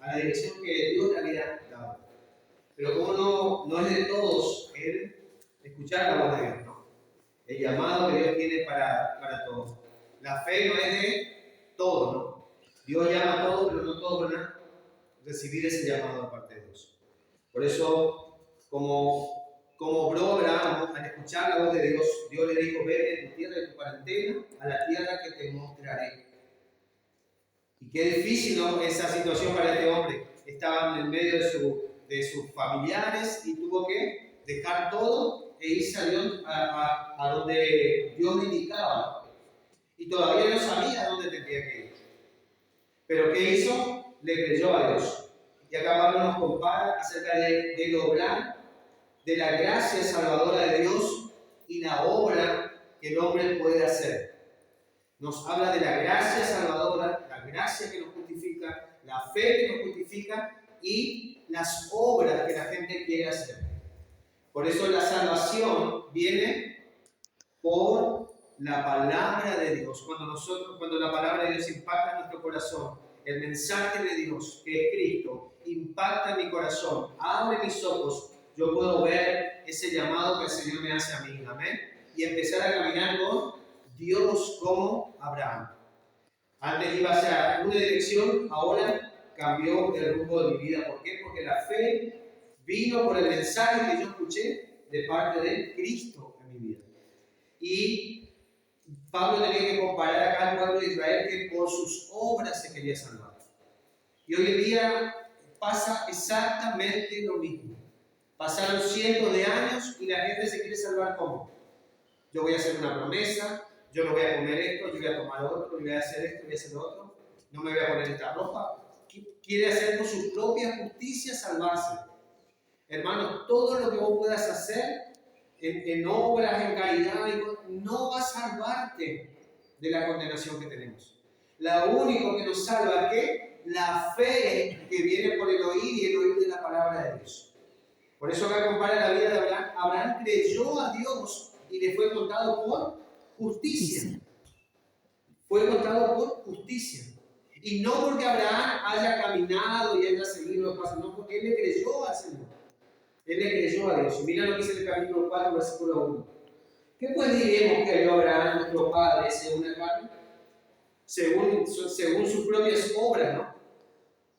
a la dirección que Dios le había dado. Pero como no es de todos el escuchar la voz de Dios, ¿no? El llamado que Dios tiene para todos. La fe no es de todos, ¿no? Dios llama a todos, pero no todos van a recibir ese llamado de parte de Dios. Por eso, como obró Abraham, al escuchar la voz de Dios, Dios le dijo: vete de tu tierra, de tu parentela, a la tierra que te mostraré. Y qué difícil, ¿no?, esa situación para este hombre. Estaba en medio de sus familiares y tuvo que dejar todo e irse a donde Dios le indicaba. Y todavía no sabía dónde tenía que ir. Pero ¿qué hizo? Le creyó a Dios. Y acá Pablo nos compara acerca del obrar, de la gracia salvadora de Dios y la obra que el hombre puede hacer. Nos habla de la gracia salvadora, la gracia que nos justifica, la fe que nos justifica y las obras que la gente quiere hacer. Por eso la salvación viene por la palabra de Dios. Cuando la palabra de Dios impacta en nuestro corazón, el mensaje de Dios, que es Cristo, impacta en mi corazón, abre mis ojos, yo puedo ver ese llamado que el Señor me hace a mí, amén, y empezar a caminar con Dios como Abraham. Antes iba hacia una dirección, ahora cambió el rumbo de mi vida. ¿Por qué? Porque la fe vino por el mensaje que yo escuché de parte de Cristo en mi vida. Y Pablo tenía que comparar acá al pueblo de Israel que por sus obras se quería salvar. Y hoy en día pasa exactamente lo mismo. Pasaron cientos de años y la gente se quiere salvar ¿cómo? Yo voy a hacer una promesa, yo no voy a comer esto, yo voy a tomar otro, yo voy a hacer esto, voy a hacer lo otro, no me voy a poner esta ropa. Quiere hacer por su propia justicia salvarse. Hermanos, todo lo que vos puedas hacer en obras, en caridad, no va a salvarte de la condenación que tenemos. Lo único que nos salva es que la fe que viene por el oír y el oír de la palabra de Dios. Por eso acá compara la vida de Abraham. Abraham creyó a Dios y le fue contado por justicia. Fue contado por justicia. Y no porque Abraham haya caminado y haya seguido los pasos, no, porque él le creyó al Señor. Él le creyó a Dios. Y mira lo que dice en el capítulo 4, versículo 1. ¿Qué pues diremos que halló Abraham, nuestro padre, según el carne? Según sus propias obras, ¿no?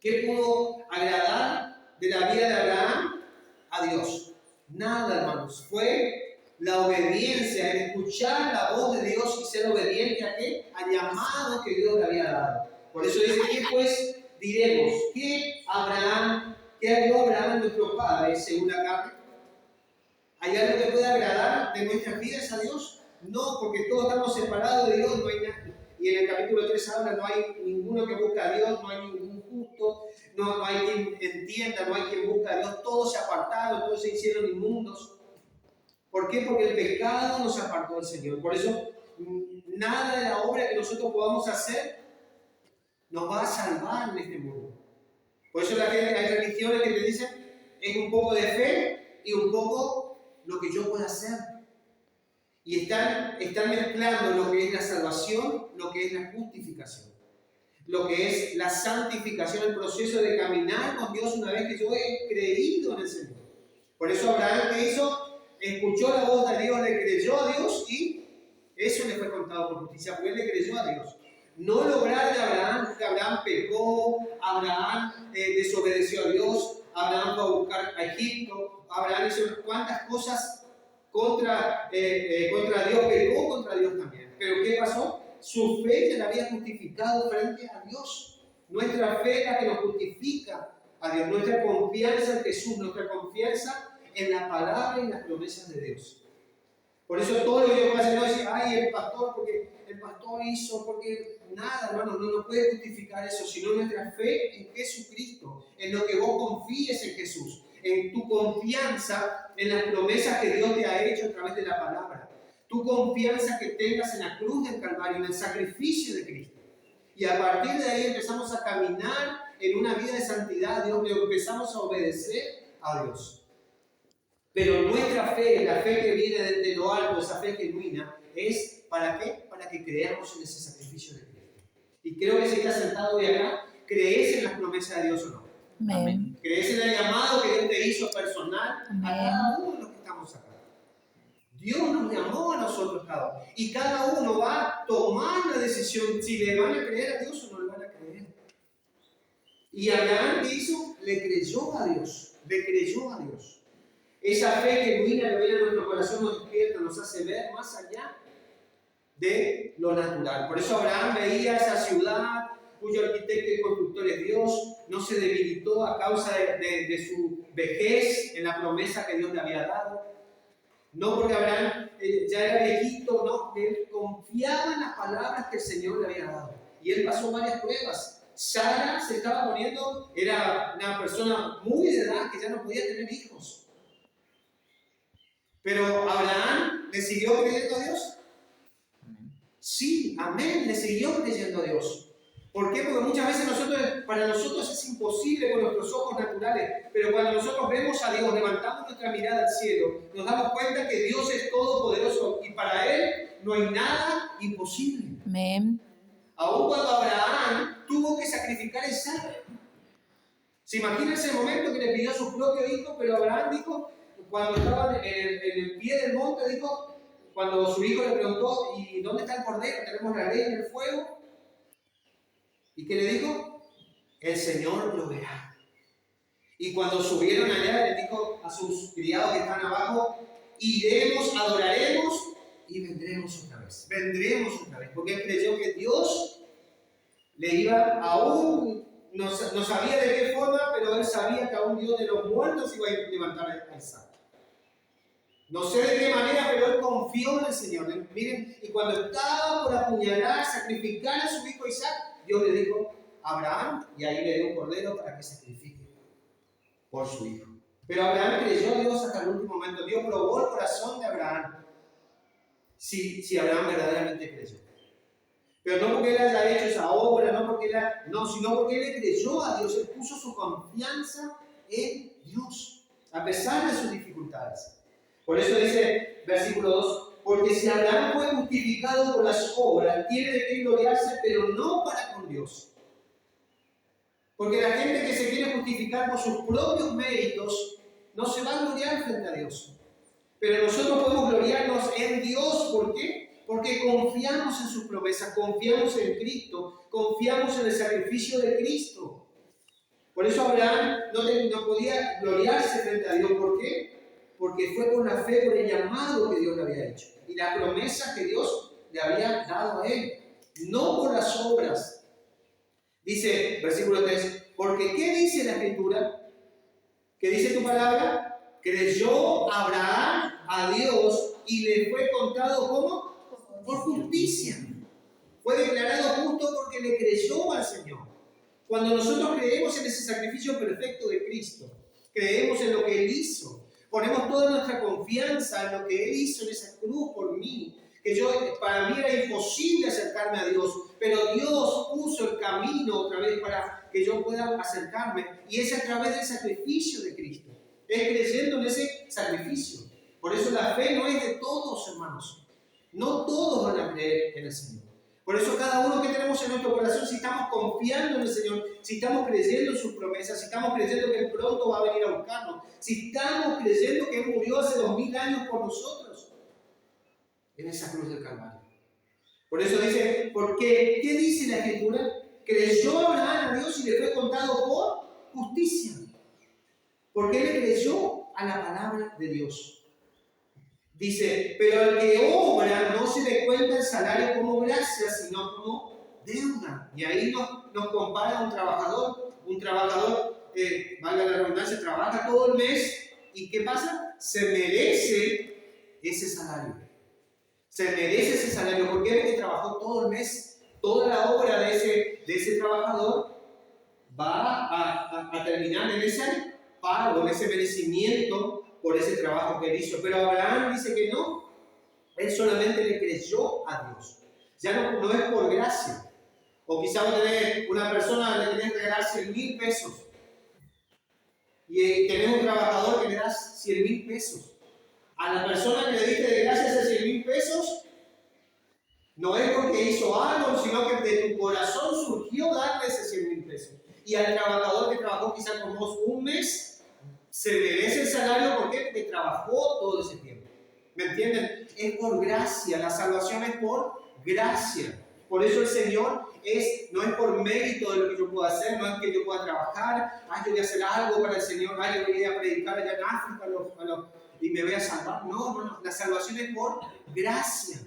¿Qué pudo agradar de la vida de Abraham a Dios? Nada, hermanos. Fue la obediencia, el escuchar la voz de Dios y ser obediente a qué? Al llamado que Dios le había dado. Por eso dice, ¿qué pues diremos? ¿Qué halló Abraham, nuestro padre, según la carne? ¿Hay algo que pueda agradar de nuestras vidas a Dios? No, porque todos estamos separados de Dios, no hay nadie. Y en el capítulo 3 habla, no hay ninguno que busca a Dios, no hay ningún justo, no hay quien entienda, no hay quien busca a Dios, todos se apartaron, todos se hicieron inmundos. ¿Por qué? Porque el pecado nos apartó del Señor. Por eso, nada de la obra que nosotros podamos hacer nos va a salvar en este mundo. Por eso hay religiones que te dicen, es un poco de fe y un poco lo que yo pueda hacer. Y están mezclando lo que es la salvación, lo que es la justificación, lo que es la santificación, el proceso de caminar con Dios una vez que yo he creído en el Señor. Por eso Abraham, ¿qué hizo? Escuchó la voz de Dios, le creyó a Dios y eso le fue contado por justicia, porque él le creyó a Dios. No lograr de Abraham, porque Abraham pecó, Abraham desobedeció a Dios, Abraham fue a buscar a Egipto, Abraham hizo cuantas cosas contra Dios, pecó contra Dios también. Pero ¿qué pasó? Su fe se la había justificado frente a Dios. Nuestra fe es la que nos justifica a Dios, nuestra confianza en Jesús, nuestra confianza en la palabra y las promesas de Dios. Por eso todo lo que yo puedo hacer no es decir, ay, el pastor, porque el pastor hizo, porque nada, hermano, no nos puede justificar eso, sino nuestra fe en Jesucristo, en lo que vos confíes en Jesús, en tu confianza en las promesas que Dios te ha hecho a través de la palabra, tu confianza que tengas en la cruz del Calvario, en el sacrificio de Cristo. Y a partir de ahí empezamos a caminar en una vida de santidad, Dios, y empezamos a obedecer a Dios. Pero nuestra fe, la fe que viene de lo alto, esa fe genuina, es ¿para qué? Para que creamos en ese sacrificio de Cristo. Y creo que si estás sentado hoy acá, crees en las promesas de Dios o no. Amén. ¿Crees en el llamado que Dios te hizo personal? Amén. A cada uno de los que estamos acá. Dios nos llamó a nosotros cada uno. Y cada uno va a tomar la decisión si le van a creer a Dios o no le van a creer. Y Abraham, ¿qué hizo? Le creyó a Dios. Le creyó a Dios. Esa fe genuina que viene a nuestro corazón nos despierta, nos hace ver más allá de lo natural. Por eso Abraham veía esa ciudad cuyo arquitecto y constructor es Dios, no se debilitó a causa de su vejez en la promesa que Dios le había dado. No porque Abraham ya era viejito, no, él confiaba en las palabras que el Señor le había dado. Y él pasó varias pruebas. Sara se estaba poniendo, era una persona muy de edad que ya no podía tener hijos. Pero Abraham le siguió creyendo a Dios. Sí, amén, le siguió creyendo a Dios. ¿Por qué? Porque muchas veces para nosotros es imposible con nuestros ojos naturales, pero cuando nosotros vemos a Dios, levantamos nuestra mirada al cielo, nos damos cuenta que Dios es todopoderoso y para Él no hay nada imposible. Amén. Aún cuando Abraham tuvo que sacrificar a Isaac. ¿Se imagina ese momento que le pidió a su propio hijo? Pero Abraham dijo, cuando estaba en el pie del monte, dijo, cuando su hijo le preguntó, ¿y dónde está el cordero? Tenemos la ley en el fuego. ¿Y qué le dijo? El Señor lo verá. Y cuando subieron allá, le dijo a sus criados que están abajo, iremos, adoraremos y vendremos otra vez. Vendremos otra vez. Porque él creyó que Dios le iba aún, no sabía de qué forma, pero él sabía que aún Dios de los muertos iba a levantar a Isaac. No sé de qué manera, pero él confió en el Señor. Miren, y cuando estaba por apuñalar, sacrificar a su hijo Isaac, Dios le dijo a Abraham, y ahí le dio un cordero para que sacrifique por su hijo. Pero Abraham creyó a Dios hasta el último momento. Dios probó el corazón de Abraham. Si Abraham verdaderamente creyó. Pero no porque él haya hecho esa obra, sino porque él le creyó a Dios. Él puso su confianza en Dios, a pesar de sus dificultades. Por eso dice versículo 2, porque si Abraham fue justificado por las obras, tiene de qué gloriarse, pero no para con Dios. Porque la gente que se quiere justificar por sus propios méritos, no se va a gloriar frente a Dios. Pero nosotros podemos gloriarnos en Dios, ¿por qué? Porque confiamos en sus promesas, confiamos en Cristo, confiamos en el sacrificio de Cristo. Por eso Abraham no podía gloriarse frente a Dios, ¿por qué? Porque fue por la fe, por el llamado que Dios le había hecho y la promesa que Dios le había dado a él, no por las obras. Dice, versículo 3, porque ¿qué dice la Escritura? ¿Qué dice tu palabra? Creyó Abraham a Dios y le fue contado ¿cómo? Por justicia. Fue declarado justo porque le creyó al Señor. Cuando nosotros creemos en ese sacrificio perfecto de Cristo, creemos en lo que Él hizo, ponemos toda nuestra confianza en lo que Él hizo en esa cruz por mí, que para mí era imposible acercarme a Dios, pero Dios puso el camino otra vez para que yo pueda acercarme, y es a través del sacrificio de Cristo, es creyendo en ese sacrificio. Por eso la fe no es de todos, hermanos, no todos van a creer en el Señor. Por eso cada uno que tenemos en nuestro corazón, si estamos confiando en el Señor, si estamos creyendo en sus promesas, si estamos creyendo que Él pronto va a venir a buscarnos, si estamos creyendo que Él murió hace 2000 años por nosotros, en esa cruz del Calvario. Por eso dice, porque, ¿qué dice la Escritura? Creyó Abraham a Dios y le fue contado por justicia. Porque él creyó a la palabra de Dios. Dice, pero al que obra no se le cuenta el salario como gracia, sino como deuda. Y ahí nos compara a un trabajador. Un trabajador, valga la redundancia, trabaja todo el mes. ¿Y qué pasa? Se merece ese salario. Se merece ese salario. ¿Por qué? Porque trabajó todo el mes. Toda la obra de ese trabajador va a terminar en ese pago, en ese merecimiento por ese trabajo que él hizo. Pero Abraham dice que no, él solamente le creyó a Dios. Ya no es por gracia. O quizá vos tenés una persona, le tenés que regalar 100.000 pesos. Y tenés un trabajador que le das 100.000 pesos. A la persona que le diste de gracia esos 100.000 pesos, no es porque hizo algo, sino que de tu corazón surgió darle esos 100.000 pesos. Y al trabajador que trabajó quizás con vos un mes, se merece el salario. ¿Por qué? Porque trabajó todo ese tiempo. ¿Me entienden? Es por gracia, la salvación es por gracia. Por eso el Señor no es por mérito de lo que yo pueda hacer, no es que yo pueda trabajar, yo voy a hacer algo para el Señor, yo voy a predicar allá en África y me voy a salvar. No, la salvación es por gracia.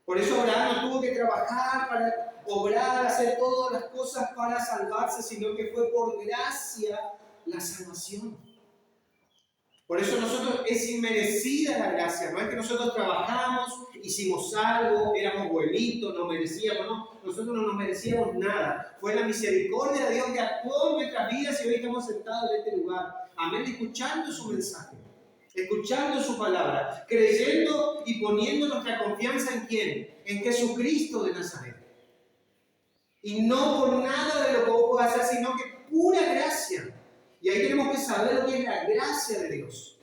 Por eso Abraham no tuvo que trabajar para obrar, hacer todas las cosas para salvarse, sino que fue por gracia la salvación. Por eso nosotros es inmerecida la gracia. No es que nosotros trabajamos, hicimos algo, éramos buenitos, nos merecíamos, no. Nosotros no nos merecíamos nada. Fue la misericordia de Dios que actuó en nuestras vidas y hoy estamos sentados en este lugar. Amén, escuchando su mensaje, escuchando su palabra, creyendo y poniendo nuestra confianza en ¿quién? En Jesucristo de Nazaret. Y no por nada de lo que vos podés hacer, sino que pura gracia. Y ahí tenemos que saber lo que es la gracia de Dios.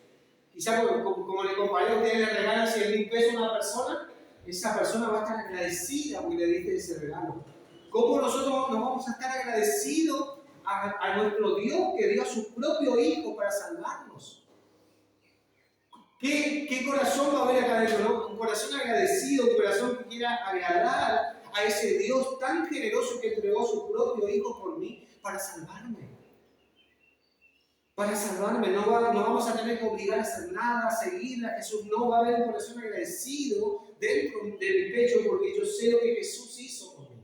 Quizá como le comparé, ustedes le regalan 100.000 pesos a una persona, esa persona va a estar agradecida porque le diste ese regalo. ¿Cómo nosotros nos vamos a estar agradecidos a nuestro Dios que dio a su propio Hijo para salvarnos? ¿Qué corazón va a haber acá adentro, no? Un corazón agradecido, un corazón que quiera agradar a ese Dios tan generoso que entregó a su propio Hijo por mí para salvarme. Para salvarme, no vamos a tener que obligar a hacer nada, a seguirla. Jesús no va a haber un corazón agradecido dentro de mi pecho porque yo sé lo que Jesús hizo por mí.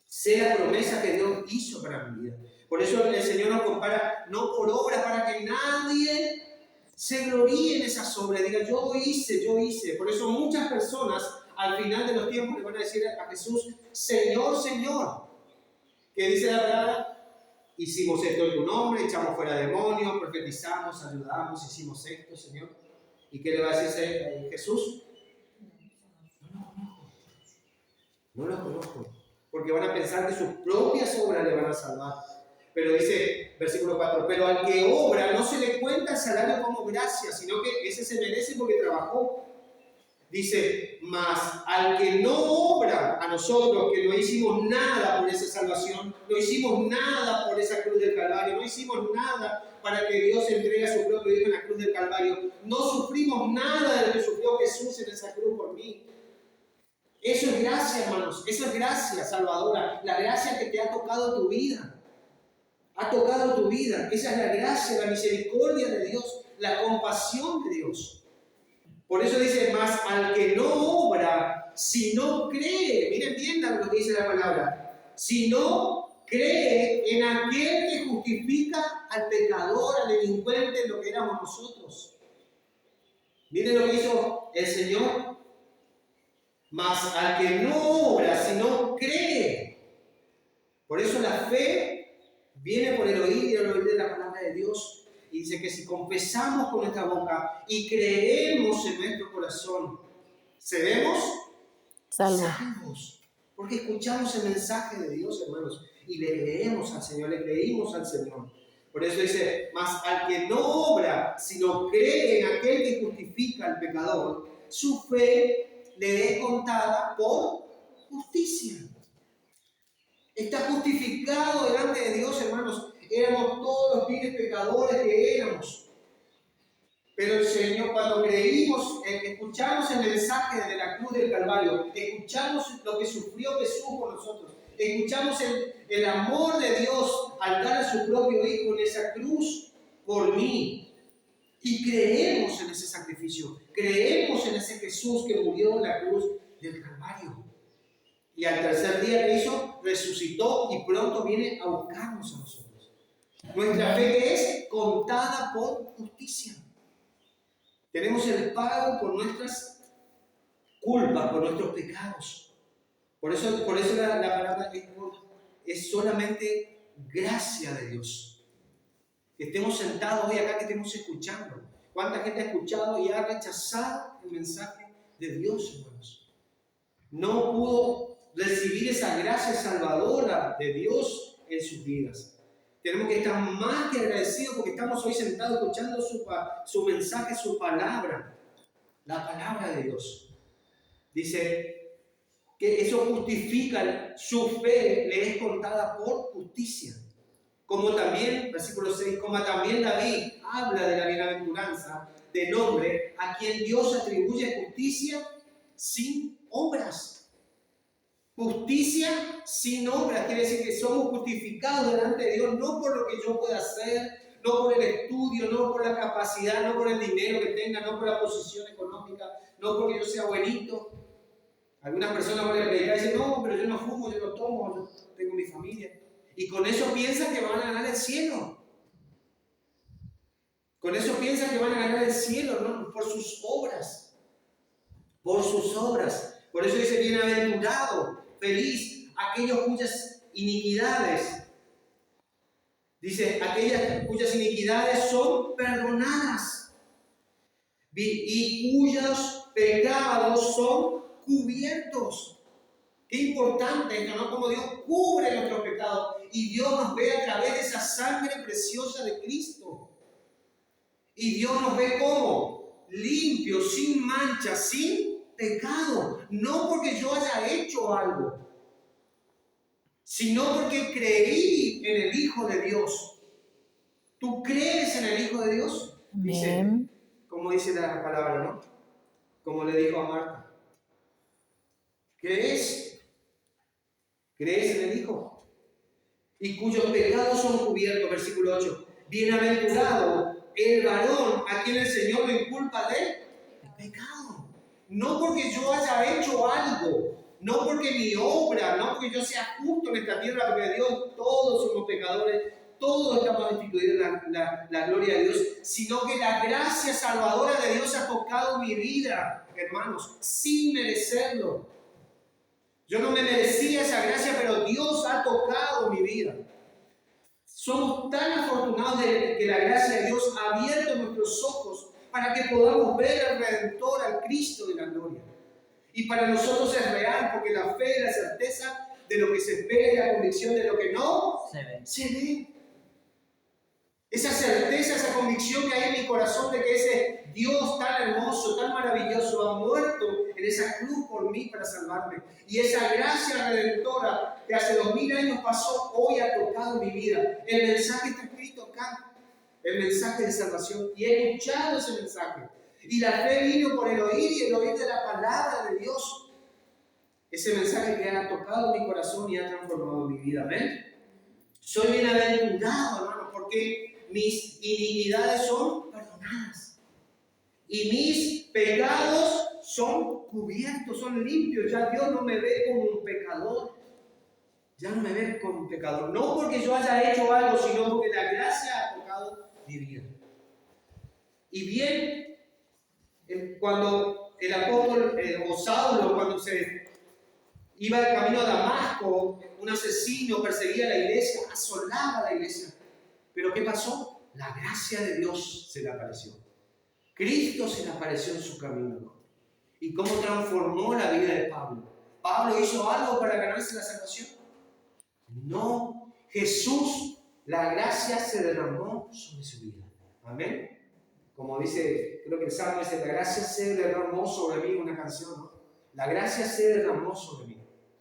Sé la promesa que Dios hizo para mi vida. Por eso el Señor nos compara, no por obras, para que nadie se gloríe en esas obras. Diga, yo hice. Por eso muchas personas al final de los tiempos le van a decir a Jesús, Señor, Señor. ¿Qué dice la palabra? Hicimos esto en tu nombre, echamos fuera demonios, profetizamos, ayudamos, hicimos esto, Señor. ¿Y qué le va a decir Jesús? No lo conozco. Porque van a pensar que sus propias obras le van a salvar. Pero dice, versículo 4, pero al que obra no se le cuenta el salario como gracia, sino que ese se merece porque trabajó. Dice, mas al que no obra, a nosotros que no hicimos nada por esa salvación, no hicimos nada por esa cruz del Calvario, no hicimos nada para que Dios entregue a su propio Hijo en la cruz del Calvario, no sufrimos nada de lo que sufrió Jesús en esa cruz por mí. Eso es gracia, hermanos, eso es gracia salvadora, la gracia que te ha tocado tu vida. Ha tocado tu vida, esa es la gracia, la misericordia de Dios, la compasión de Dios. Por eso dice, más al que no obra, si no cree, miren bien lo que dice la palabra, si no cree en aquel que justifica al pecador, al delincuente, lo que éramos nosotros. Miren lo que hizo el Señor, más al que no obra, si no cree. Por eso la fe viene por el oír y el oír de la palabra de Dios. Y dice que si confesamos con nuestra boca y creemos en nuestro corazón, seremos salvos. Porque escuchamos el mensaje de Dios, hermanos, y le creemos al Señor, le creímos al Señor. Por eso dice, mas al que no obra, sino cree en aquel que justifica al pecador, su fe le es contada por justicia. Está justificado delante de Dios, hermanos. Éramos todos los viles pecadores que éramos. Pero el Señor, cuando creímos, escuchamos el mensaje de la cruz del Calvario, escuchamos lo que sufrió Jesús por nosotros, escuchamos el amor de Dios al dar a su propio Hijo en esa cruz por mí. Y creemos en ese sacrificio, creemos en ese Jesús que murió en la cruz del Calvario. Y al tercer día que hizo, resucitó y pronto viene a buscarnos a nosotros. Nuestra fe es contada por justicia. Tenemos el pago por nuestras culpas, por nuestros pecados. Por eso la palabra es solamente gracia de Dios. Que estemos sentados hoy acá, que estemos escuchando. ¿Cuánta gente ha escuchado y ha rechazado el mensaje de Dios, hermanos? No pudo recibir esa gracia salvadora de Dios en sus vidas. Tenemos que estar más que agradecidos porque estamos hoy sentados escuchando su mensaje, su palabra, la palabra de Dios. Dice que eso justifica, su fe le es contada por justicia. como también, versículo 6, como también David habla de la bienaventuranza del hombre a quien Dios atribuye justicia sin obras. Justicia sin obras quiere decir que somos justificados delante de Dios no por lo que yo pueda hacer, no por el estudio, no por la capacidad, no por el dinero que tenga, no por la posición económica, no porque yo sea buenito. Algunas personas van a predicar y dicen, no, pero yo no fumo, yo no tomo, yo tengo mi familia. Y con eso piensan que van a ganar el cielo. Con eso piensan que van a ganar el cielo, ¿no? Por sus obras. Por sus obras. Por eso dice, bienaventurado, feliz, aquellos cuyas iniquidades, dice, aquellas cuyas iniquidades son perdonadas y cuyos pecados son cubiertos. Qué importante esto, ¿no? Como Dios cubre nuestros pecados y Dios nos ve a través de esa sangre preciosa de Cristo. Y Dios nos ve como limpios, sin mancha, sin pecado. No porque yo haya hecho algo, sino porque creí en el Hijo de Dios. ¿Tú crees en el Hijo de Dios? Dice, como dice la palabra, ¿no? Como le dijo a Marta. ¿Crees? ¿Crees en el Hijo? Y cuyos pecados son cubiertos, versículo 8. Bienaventurado el varón a quien el Señor le inculpa de pecado. No porque yo haya hecho algo, no porque mi obra, no porque yo sea justo en esta tierra, porque Dios, todos somos pecadores, todos estamos destituidos de la gloria de Dios, sino que la gracia salvadora de Dios ha tocado mi vida, hermanos, sin merecerlo. Yo no me merecía esa gracia, pero Dios ha tocado mi vida. Somos tan afortunados de que la gracia de Dios ha abierto nuestros ojos para que podamos ver al Redentor, al Cristo de la gloria. Y para nosotros es real, porque la fe es la certeza de lo que se espera y la convicción de lo que no se ve. Esa certeza, esa convicción que hay en mi corazón de que ese Dios tan hermoso, tan maravilloso, ha muerto en esa cruz por mí para salvarme. Y esa gracia redentora que hace 2000 años pasó, hoy ha tocado mi vida. El mensaje está escrito acá, el mensaje de salvación. Y he escuchado ese mensaje. Y la fe vino por el oír y el oír de la palabra de Dios. Ese mensaje que ha tocado mi corazón y ha transformado mi vida. ¿Amén? Soy bienaventurado, hermano, porque mis iniquidades son perdonadas y mis pecados son cubiertos, son limpios. Ya Dios no me ve como un pecador. Ya no me ve como un pecador. No porque yo haya hecho algo, sino porque la gracia ha tocado mi vida. Y bien, cuando el apóstol o Saulo, cuando se iba de camino a Damasco, un asesino perseguía a la iglesia, asolaba a la iglesia. ¿Pero qué pasó? La gracia de Dios se le apareció. Cristo se le apareció en su camino. ¿Y cómo transformó la vida de Pablo? ¿Pablo hizo algo para ganarse la salvación? No. Jesús, la gracia se derramó sobre su vida. Amén. Como dice, creo que el Salmo dice, la gracia se derramó sobre mí, una canción, ¿no? La gracia se derramó sobre mí.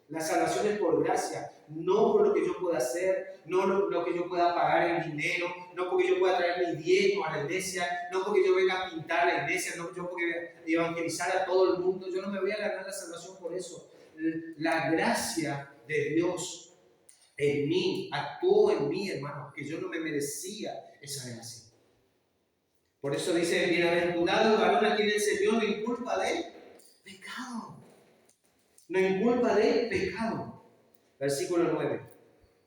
La salvación es por gracia, no por lo que yo pueda hacer, no lo que yo pueda pagar en dinero, no porque yo pueda traer mi diezmo a la iglesia, no porque yo venga a pintar la iglesia, no yo porque evangelizar a todo el mundo. Yo no me voy a ganar la salvación por eso. La gracia de Dios en mí, actuó en mí, hermano, que yo no me merecía esa gracia. Por eso dice, bienaventurado el varón a quien el Señor no inculpa de pecado. No inculpa de pecado. Versículo 9.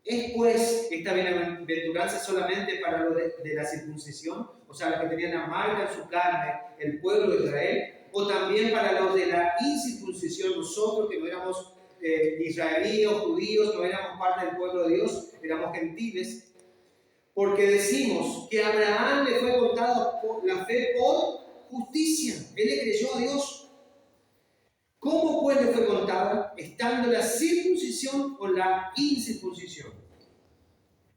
¿Es pues esta bienaventuranza solamente para los de la circuncisión? O sea, los que tenían la marca en su carne, el pueblo de Israel. ¿O también para los de la incircuncisión? Nosotros que no éramos israelíes, judíos, no éramos parte del pueblo de Dios, éramos gentiles. Porque decimos que a Abraham le fue contada la fe por justicia. Él le creyó a Dios. ¿Cómo pues le fue contada? Estando la circuncisión o la incircuncisión.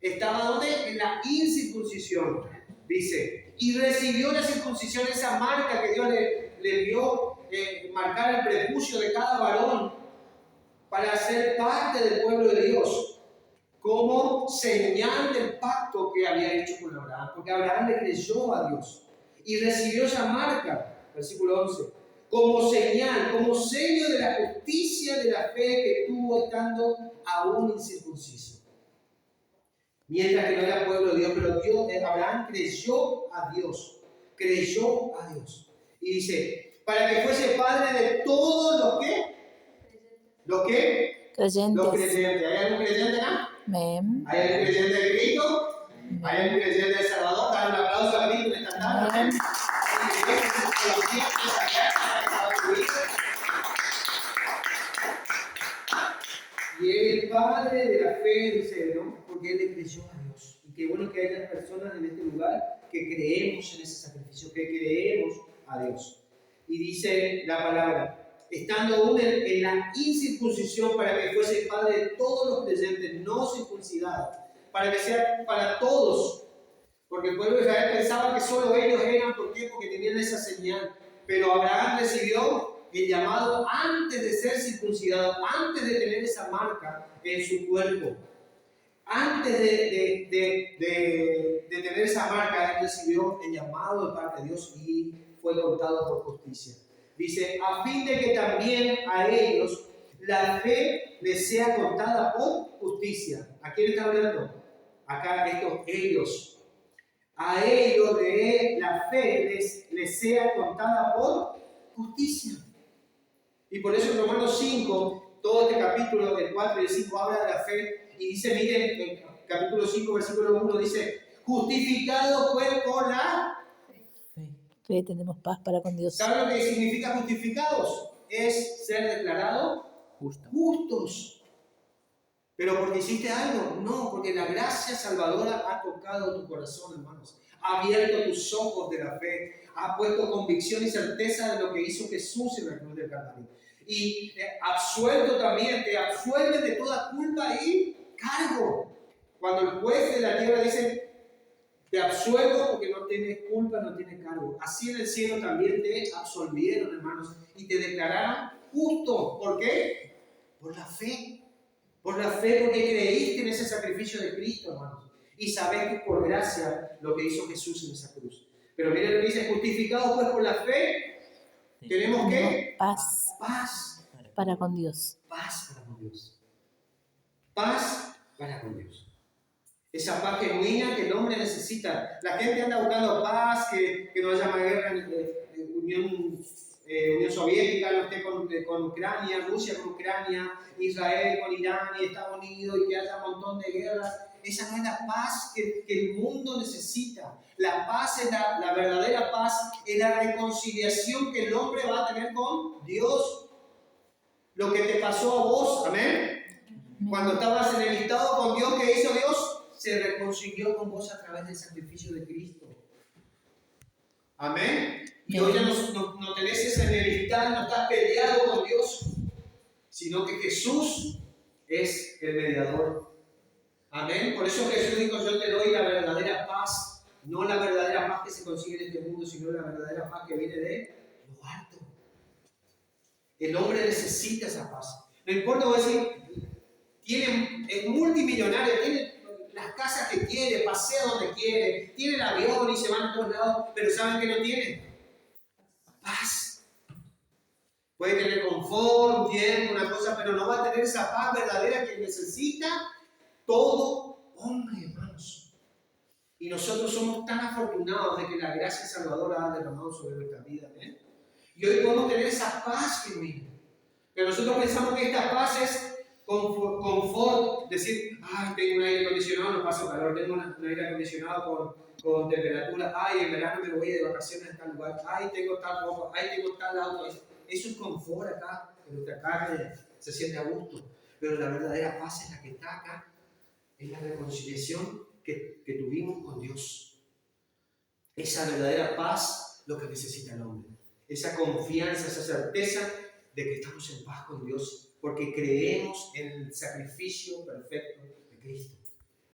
¿Estaba donde? En la incircuncisión. Dice, y recibió la circuncisión, esa marca que Dios le dio, marcar el prepucio de cada varón para ser parte del pueblo de Dios. como señal del pacto que había hecho con Abraham, porque Abraham le creyó a Dios y recibió esa marca, versículo 11, como señal, como sello de la justicia de la fe que tuvo estando aún incircunciso. Mientras que no era pueblo de Dios, pero Abraham creyó a Dios, Y dice, para que fuese padre de todos los que, Creyentes. los creyentes. ¿Hay algún creyente acá? Amén. ¿Hay algún creyente de Cristo? ¿Hay algún creyente de Salvador? Dale un aplauso a Cristo en esta tarde. Amén. Y él es padre de la fe, dice, ¿no? Porque él le creyó a Dios. Y qué bueno que haya personas en este lugar que creemos en ese sacrificio, que creemos a Dios. Y dice la palabra, estando aún en la incircuncisión para que fuese padre de todos los creyentes no circuncidados, para que sea para todos. Porque el pueblo de Israel pensaba que solo ellos eran, ¿por qué? Porque tenían esa señal. Pero Abraham recibió el llamado antes de ser circuncidado, antes de tener esa marca en su cuerpo. Antes de tener esa marca, él recibió el llamado de parte de Dios y fue contado por justicia. Dice, a fin de que también a ellos la fe les sea contada por justicia. ¿A quién está hablando? Acá estos ellos. A ellos de la fe les sea contada por justicia. Y por eso en Romanos 5, todo este capítulo del 4 y el 5 habla de la fe y dice, miren, en capítulo 5, versículo 1 dice, justificado fue por la fe. Tenemos paz para con Dios. ¿Saben lo que significa justificados? Es ser declarados justos. ¿Pero porque hiciste algo? No, porque la gracia salvadora ha tocado tu corazón, hermanos. Ha abierto tus ojos de la fe. Ha puesto convicción y certeza de lo que hizo Jesús en la cruz del Calvario. Y absuelto también, te absuelve de toda culpa y cargo. Cuando el juez de la tierra dice, te absuelvo porque no tienes culpa, no tienes cargo. Así en el cielo también te absolvieron, hermanos, y te declararon justo. ¿Por qué? Por la fe. Por la fe, porque creíste en ese sacrificio de Cristo, hermanos. Y sabés que es por gracia lo que hizo Jesús en esa cruz. Pero miren lo que dice, justificados pues por la fe, tenemos que paz para con Dios. Paz para con Dios. Paz para con Dios. Esa paz genuina que el hombre necesita. La gente anda buscando paz, que no haya más guerra en Unión Soviética, no esté con Ucrania, Rusia con Ucrania, Israel con Irán y Estados Unidos, y que haya un montón de guerras. Esa no es la paz que el mundo necesita. La paz es la verdadera paz, es la reconciliación que el hombre va a tener con Dios. Lo que te pasó a vos, amén. Cuando estabas enemistado con Dios, ¿qué hizo Dios? Se reconcilió con vos a través del sacrificio de Cristo. Amén. Y hoy ya no tenés esa enemistad, no estás peleado con Dios, sino que Jesús es el mediador. Amén. Por eso Jesús dijo, yo te doy la verdadera paz, no la verdadera paz que se consigue en este mundo, sino la verdadera paz que viene de lo alto. El hombre necesita esa paz. No importa, voy a decir, es multimillonario, tiene las casas que quiere, pasea donde quiere, tiene el avión y se van a todos lados, pero ¿saben qué no tiene? Paz. Puede tener confort, un tiempo, una cosa, pero no va a tener esa paz verdadera que necesita todo hombre, hermanos. Y nosotros somos tan afortunados de que la gracia salvadora ha derramado sobre nuestra vida. Y hoy podemos tener esa paz genuina. Pero nosotros pensamos que esta paz es confort, decir, ay, tengo un aire acondicionado, no paso calor, tengo un aire acondicionado con temperatura, ay, en verano me voy de vacaciones a tal lugar, ay, tengo tal ropa, ay, tengo tal auto. Eso es confort acá, que nuestra carne se siente a gusto. Pero la verdadera paz es la que está acá, es la reconciliación que tuvimos con Dios. Esa verdadera paz, lo que necesita el hombre. Esa confianza, esa certeza de que estamos en paz con Dios, porque creemos en el sacrificio perfecto de Cristo.